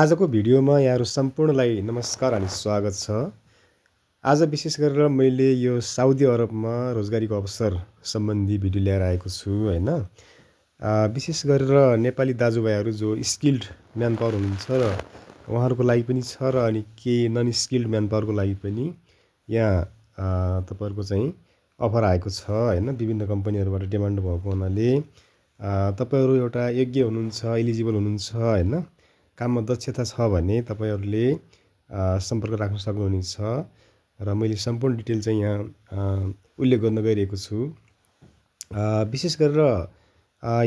आजको भिडियोमा यहाँहरू सम्पूर्णलाई नमस्कार अनि स्वागत छ। आज विशेष गरेर मैले यो साउदी अरबमा रोजगारीको अवसर सम्बन्धी भिडियो ल्याएर आएको छु हैन। विशेष गरेर नेपाली दाजुभाइहरू जो स्किल्ड म्यान पावर हुनुहुन्छ र उहाँहरूको लागि पनि छ र अनि केही नन स्किल्ड म्यान पावरको लागि पनि यहाँ तपाईहरुको चाहिँ अफर आएको छ हैन। विभिन्न कम्पनीहरुबाट डिमान्ड भएको हुनाले तपाईहरु एउटा योग्य हुनुहुन्छ, एलिजिबल हुनुहुन्छ हैन, काममा दक्षता छ भने तपाईहरुले सम्पर्क राख्न सक्नुहुनेछ र मैले सम्पूर्ण डिटेल चाहिँ यहाँ उल्लेख गर्न गइरहेको छु। विशेष गरेर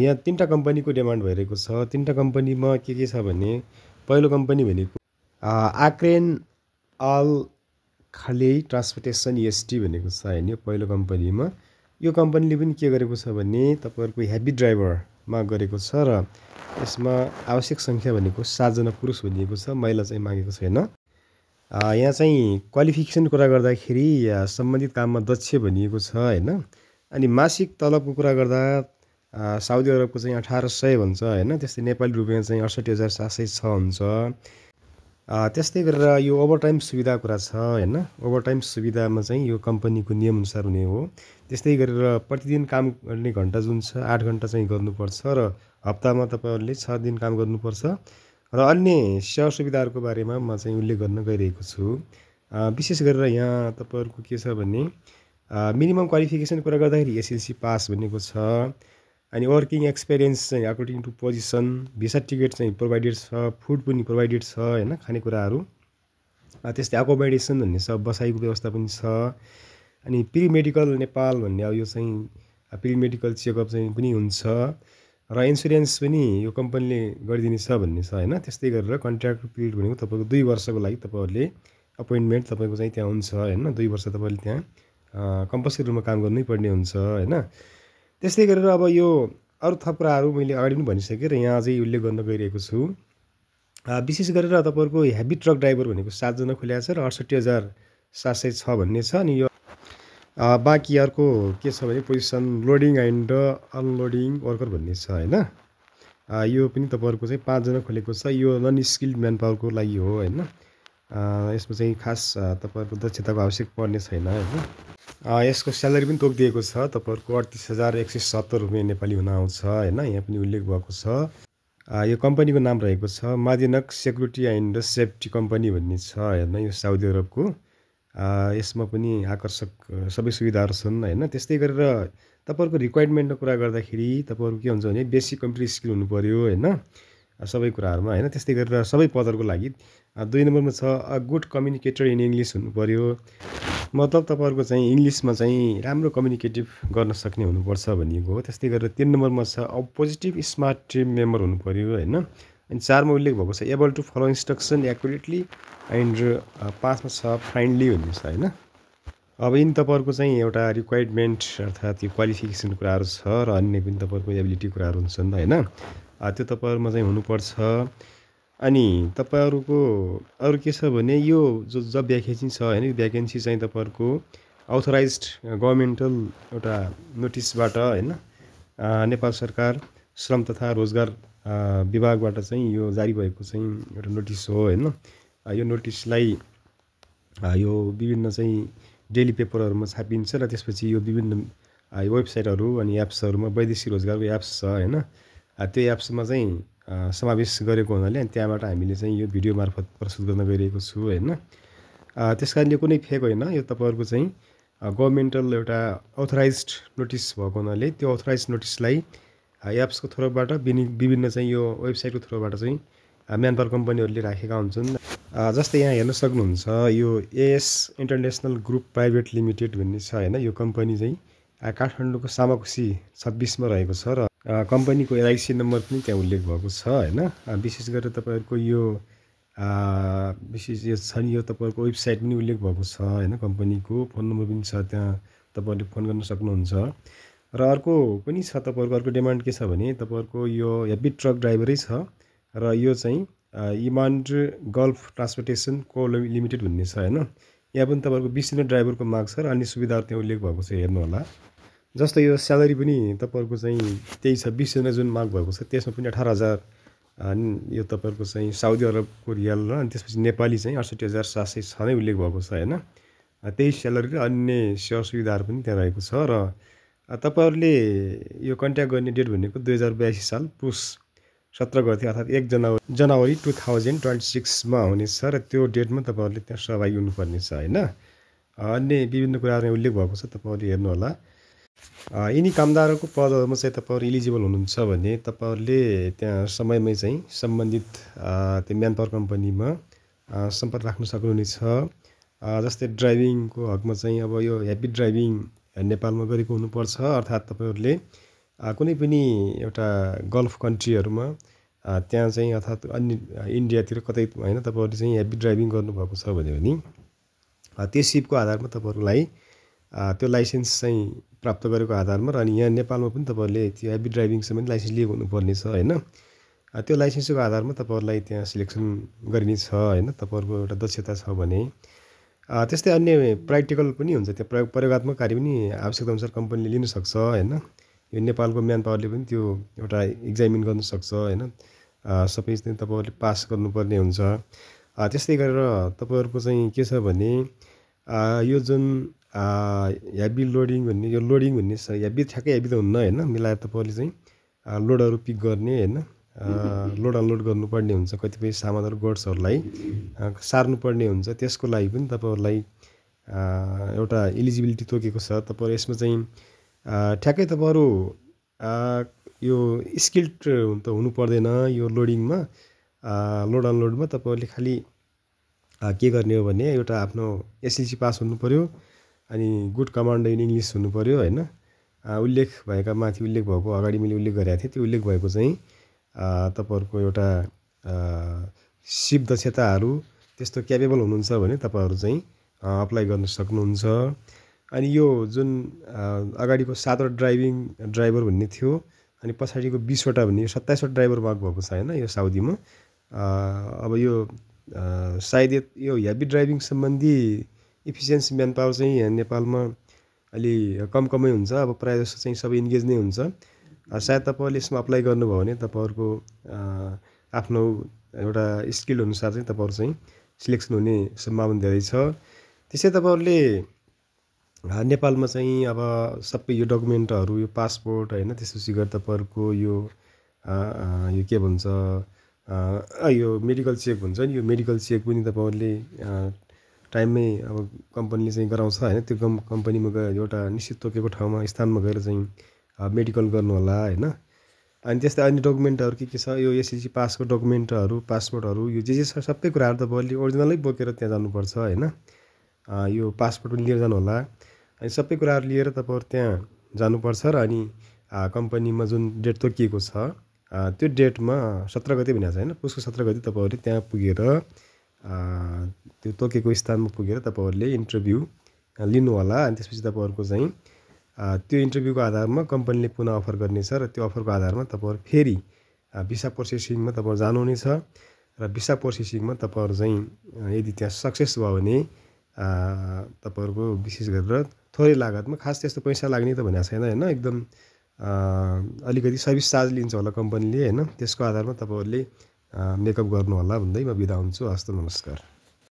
यहाँ तीनटा कम्पनीको डिमान्ड भइरहेको छ। तीनटा कम्पनीमा के छ भने पहिलो कम्पनी भनेको आक्रेन अल खलेई ट्रान्सपोर्टेसन एसटी भनेको छ हैन। यो पहिलो कम्पनीमा यो कम्पनीले पनि के गरेको छ भने तपाईहरुको हेभी ड्राइभरमा गरेको छ र यसमा आवश्यक संख्या भनेको 7 जना पुरुष भनिएको छ, महिला चाहिँ मागेको छैन। यहाँ चाहिँ क्वालिफिकेसन कुरा गर्दाखेरि सम्बन्धित काममा दक्ष भनिएको छ हैन। अनि मासिक तलबको कुरा गर्दा साउदी अरबको चाहिँ 1800 भन्छ हैन। त्यस्तै नेपाली रुपैयाँ चाहिँ 68706 हुन्छ। त्यस्तै गरेर यो ओभरटाइम सुविधा कुरा छ हैन। ओभरटाइम सुविधामा चाहिँ यो कम्पनीको नियम अनुसार हुने हो। त्यस्तै गरेर प्रतिदिन काम गर्ने घण्टा जुन छ 8 घण्टा चाहिँ गर्नुपर्छ र हप्तामा तपाईहरुले 6 दिन काम गर्नुपर्छ र अन्य सेवा सुविधाहरुको बारेमा म चाहिँ उल्लेख गर्न गइरहेको छु। विशेष गरेर यहाँ तपाईहरुको के छ भने मिनिमम क्वालिफिकेसन कुरा गर्दाखेरि एसएलसी पास भनेको छ। अनि वर्किङ एक्सपिरियन्स चाहिँ according to position, visa ticket चाहिँ प्रोभाइडेड छ, फुड पनि प्रोभाइडेड छ हैन, खानेकुराहरू। त्यस्तै अकोमोडेसन भन्ने छ, बसाइको व्यवस्था पनि छ। अनि प्रि मेडिकल नेपाल भन्ने अब यो चाहिँ प्रि मेडिकल चेकअप चाहिँ पनि हुन्छ र इन्स्योरेन्स पनि यो कम्पनीले गरिदिनेछ भन्ने छ हैन। त्यस्तै गरेर कन्ट्र्याक्ट पिरियड भनेको तपाईको 2 वर्षको लागि तपाईहरुले अपोइन्टमेन्ट तपाईको चाहिँ त्यहाँ हुन्छ हैन। 2 वर्ष तपाईले त्यहाँ कम्पलसरी रूपमा काम गर्नै पर्ने हुन्छ हैन। त्यस्तै गरेर अब यो अरु थप कुराहरु मैले अगाडि पनि भनिसके र यहाँ अझै उल्लेख गर्न गइरहेको छु। विशेष गरेर तपाईहरुको हेभी ट्रक ड्राइभर भनेको 7 जना खुलेको छ र 68706 भन्ने छ। अनि यो बाँकी अर्को के छ भने position loading and unloading worker भन्ने छ हैन। यो पनि तपाईहरुको चाहिँ 5 जना खुलेको छ। यो नन स्किल्ड म्यान पावरको लागि हो हैन। यसमा चाहिँ खास तपाईहरुको दक्षताको आवश्यक पर्ने छैन हैन। यसको स्यालेरी पनि तोकिदिएको छ। तपाईहरुको 38170 रुपैयाँ नेपाली हुन आउँछ हैन। यहाँ पनि उल्लेख भएको छ। यो कम्पनीको नाम रहेको छ मादिनक सेक्युरिटी एन्ड सेफ्टी कम्पनी भन्ने छ हैन। यो साउदी अरबको यसमा पनि आकर्षक सबै सुविधाहरु छन् हैन। त्यस्तै गरेर तपाईहरुको रिक्वायरमेन्टको कुरा गर्दाखेरि तपाईहरु के हुन्छ भने बेसिक कम्प्युटर स्किल हुनु पर्यो हैन, सबै कुराहरुमा हैन। त्यस्तै गरेर सबै पदहरुको लागि 2 नम्बरमा छ a good communicator in English हुनु पर्यो। मतलब तपाईहरुको चाहिँ इंग्लिशमा चाहिँ राम्रो कम्युनिकेटिभ गर्न सक्ने हुनुपर्छ भनिएको हो। त्यस्तै गरेर 3 नम्बरमा छ a positive smart team member हुनु पर्यो हैन। अनि 4 मा उल्लेख भएको छ able to follow instruction accurately and 5 मा छ फ्रेन्डली भन्ने छ हैन। अब यिनी तपाईहरुको चाहिँ एउटा रिक्वायरमेन्ट अर्थात् यो क्वालिफिकेसन कुराहरु छ र अन्य पनि तपाईहरुको एबिलिटी कुराहरु हुन्छन् हैन। त्यो तपाईहरुमा चाहिँ हुनुपर्छ। अनि तपाईहरुको अरु के छ भने यो जो जब भ्याकेन्सी छ हैन, यो भ्याकेन्सी चाहिँ तपाईहरुको अथराइज्ड गभर्नमेन्टल एउटा नोटिसबाट हैन, नेपाल सरकार श्रम तथा रोजगार विभागबाट चाहिँ यो जारी भएको चाहिँ एउटा नोटिस हो हैन। यो नोटिसलाई यो विभिन्न चाहिँ डेली पेपरहरुमा छापिन्छ र त्यसपछि यो विभिन्न वेबसाइटहरु अनि एप्सहरुमा वैदेशिक रोजगारको एप्स छ हैन। त्यो एप्समा चाहिँ समावेश गरेको हुनाले अनि त्यहाँबाट हामीले चाहिँ यो भिडियो मार्फत प्रस्तुत गर्न गइरहेको छु हैन। त्यसकारणले कुनै फेक होइन, यो तपाईहरुको चाहिँ गभर्नमेन्टल एउटा अथराइज्ड नोटिस भएको हुनाले त्यो अथराइज्ड नोटिसलाई एप्सको थ्रुबाट विभिन्न चाहिँ यो वेबसाइटको थ्रुबाट चाहिँ म्यान पावर कम्पनीहरुले राखेका हुन्छन्। जस्तै यहाँ हेर्न सक्नुहुन्छ यो as international group private limited भन्ने छ हैन। यो कम्पनी चाहिँ काठमाडौँको सामाकुसी 26 मा रहेको छ र कम्पनीको एलआइसी नम्बर पनि त्यहाँ उल्लेख भएको छ हैन। विशेष गरेर तपाईहरुको यो विशेष यो छ नि, यो तपाईहरुको वेबसाइट पनि उल्लेख भएको छ हैन। कम्पनीको फोन नम्बर पनि छ, त्यहाँ तपाईहरुले फोन गर्न सक्नुहुन्छ। र अर्को पनि छ तपाईहरुको अर्को डिमान्ड के छ भने तपाईहरुको यो हेभी ट्रक ड्राइभरै छ र यो चाहिँ इमान्ड गल्फ ट्रान्सपोर्टेसन को लिमिटेड भन्ने छ हैन। यहाँ पनि तपाईहरुको 20 जना ड्राइभरको माग छ र अन्य सुविधाहरु त्यहाँ उल्लेख भएको छ, हेर्नु होला। जस्तो यो स्यालेरी पनि तपाईहरुको चाहिँ त्यही छ, 20 जना जुन माग भएको छ त्यसमा पनि 18,000 यो तपाईँहरूको चाहिँ साउदी अरबको रियाल र अनि त्यसपछि नेपाली चाहिँ 68,706 नै उल्लेख भएको छ होइन। त्यही स्यालेरी र अन्य सेवा सुविधाहरू पनि त्यहाँ रहेको छ र तपाईँहरूले यो कन्ट्याक्ट गर्ने डेट भनेको 2082 साल पुस 17 गते अर्थात् 1 जनवरी 2026मा हुनेछ र त्यो डेटमा तपाईँहरूले त्यहाँ सहभागी हुनुपर्नेछ होइन। अन्य विभिन्न कुराहरू उल्लेख भएको छ, तपाईँहरूले हेर्नुहोला। यिनी कामदारहरूको पदहरूमा चाहिँ तपाईँहरू इलिजिबल हुनुहुन्छ भने तपाईँहरूले त्यहाँ समयमै चाहिँ सम्बन्धित त्यो म्यान पावर कम्पनीमा सम्पर्क राख्न सक्नुहुनेछ। जस्तै ड्राइभिङको हकमा चाहिँ अब यो हेभी ड्राइभिङ नेपालमा गरेको हुनुपर्छ, अर्थात् तपाईँहरूले कुनै पनि एउटा गल्फ कन्ट्रीहरूमा त्यहाँ चाहिँ अर्थात् अन्य इन्डियातिर कतै होइन तपाईँहरूले चाहिँ हेभी ड्राइभिङ गर्नुभएको छ भने पनि त्यो सिपको आधारमा तपाईँहरूलाई त्यो लाइसेन्स चाहिँ प्राप्त गरेको आधारमा र अनि यहाँ नेपालमा पनि तपाईँहरूले त्यो हेभी ड्राइभिङ सम्बन्धी लाइसेन्स लिएको हुनुपर्नेछ होइन। त्यो लाइसेन्सको आधारमा तपाईँहरूलाई त्यहाँ सिलेक्सन गरिने छ होइन, तपाईँहरूको एउटा दक्षता छ भने। त्यस्तै अन्य प्र्याक्टिकल पनि हुन्छ, त्यहाँ प्रयोगात्मक कार्य पनि आवश्यकताअनुसार कम्पनीले लिन सक्छ होइन। यो नेपालको म्यान पावरले पनि त्यो एउटा इक्जामिन गर्न सक्छ होइन। सबै चाहिँ तपाईँहरूले पास गर्नुपर्ने हुन्छ। त्यस्तै गरेर तपाईँहरूको चाहिँ के छ भने यो जुन हेभी लोडिङ भन्ने, यो लोडिङ भन्ने हेभी ठ्याक्कै हेभी त हुन्न होइन, मिलाएर तपाईँहरूले चाहिँ लोडहरू पिक गर्ने होइन, लोड अनलोड गर्नुपर्ने हुन्छ। कतिपय सामानहरू गोड्सहरूलाई सार्नुपर्ने हुन्छ, त्यसको लागि पनि तपाईँहरूलाई एउटा इलिजिबिलिटी तोकेको छ। तपाईँहरू यसमा चाहिँ ठ्याक्कै तपाईँहरू यो स्किल्ड त हुनु पर्दैन यो लोडिङमा, लोड अनलोडमा। तपाईँहरूले खालि के गर्ने हो भने एउटा आफ्नो एसएलसी पास हुनु पऱ्यो, अनि गुड कमान्ड इन इङ्ग्लिस हुनु पऱ्यो होइन। उल्लेख भएका माथि उल्लेख भएको अगाडि मैले उल्लेख गरेको थिएँ, त्यो उल्लेख भएको चाहिँ तपाईँहरूको एउटा सिप दक्षताहरू त्यस्तो क्यापेबल हुनुहुन्छ भने तपाईँहरू चाहिँ अप्लाई गर्न सक्नुहुन्छ। अनि यो जुन अगाडिको 7वटा ड्राइभर भन्ने थियो अनि पछाडिको 20वटा भन्ने 27वटा ड्राइभर माग भएको छ होइन यो साउदीमा। अब यो सायद यो हेभी ड्राइभिङ सम्बन्धी इफिसियन्सी म्यान पावर चाहिँ यहाँ नेपालमा अलि कमै हुन्छ। अब प्रायः जस्तो चाहिँ सबै इन्गेज नै हुन्छ। सायद तपाईँहरूले यसमा अप्लाई गर्नुभयो भने तपाईँहरूको आफ्नो एउटा स्किल अनुसार चाहिँ तपाईँहरू चाहिँ सिलेक्सन हुने सम्भावना धेरै छ। त्यसै तपाईँहरूले नेपालमा चाहिँ अब सबै यो डकुमेन्टहरू, यो पासपोर्ट होइन, त्यसपछि गएर तपाईँहरूको यो के भन्छ यो मेडिकल चेक भन्छ नि, यो मेडिकल चेक पनि तपाईँहरूले टाइममै अब कम्पनीले चाहिँ गराउँछ होइन। त्यो कम्पनीमा गएर एउटा निश्चित तोकेको ठाउँमा स्थानमा गएर चाहिँ मेडिकल गर्नु होला होइन। अनि त्यस्तै अन्य डकुमेन्टहरू के छ, यो एसएलसी पासको डकुमेन्टहरू, पासपोर्टहरू, यो जे छ सबै कुराहरू तपाईँहरूले ओरिजिनलै बोकेर त्यहाँ जानुपर्छ होइन। यो पासपोर्ट पनि लिएर जानु होला। अनि सबै कुराहरू लिएर तपाईँहरू त्यहाँ जानुपर्छ र अनि कम्पनीमा जुन डेट तोकिएको छ त्यो डेटमा 17 गते भनेको छ होइन, पुसको 17 गते तपाईँहरूले त्यहाँ पुगेर त्यो तोकेको स्थानमा पुगेर तपाईँहरूले इन्टरभ्यू लिनु होला। अनि त्यसपछि तपाईँहरूको चाहिँ त्यो इन्टरभ्यूको आधारमा कम्पनीले पुनः अफर गर्नेछ र त्यो अफरको आधारमा तपाईँहरू फेरि भिसा प्रोसेसिङमा तपाईँहरू जानुहुनेछ र भिसा प्रोसेसिङमा तपाईँहरू चाहिँ यदि त्यहाँ सक्सेस भयो भने तपाईँहरूको विशेष गरेर थोरै लागतमा, खास त्यस्तो पैसा लाग्ने त भनेको छैन होइन, एकदम अलिकति सर्भिस चार्ज लिन्छ होला कम्पनीले होइन। त्यसको आधारमा तपाईँहरूले मेकअप गर्नु होला भन्दै म बिदा हुन्छु। हस्त नमस्कार।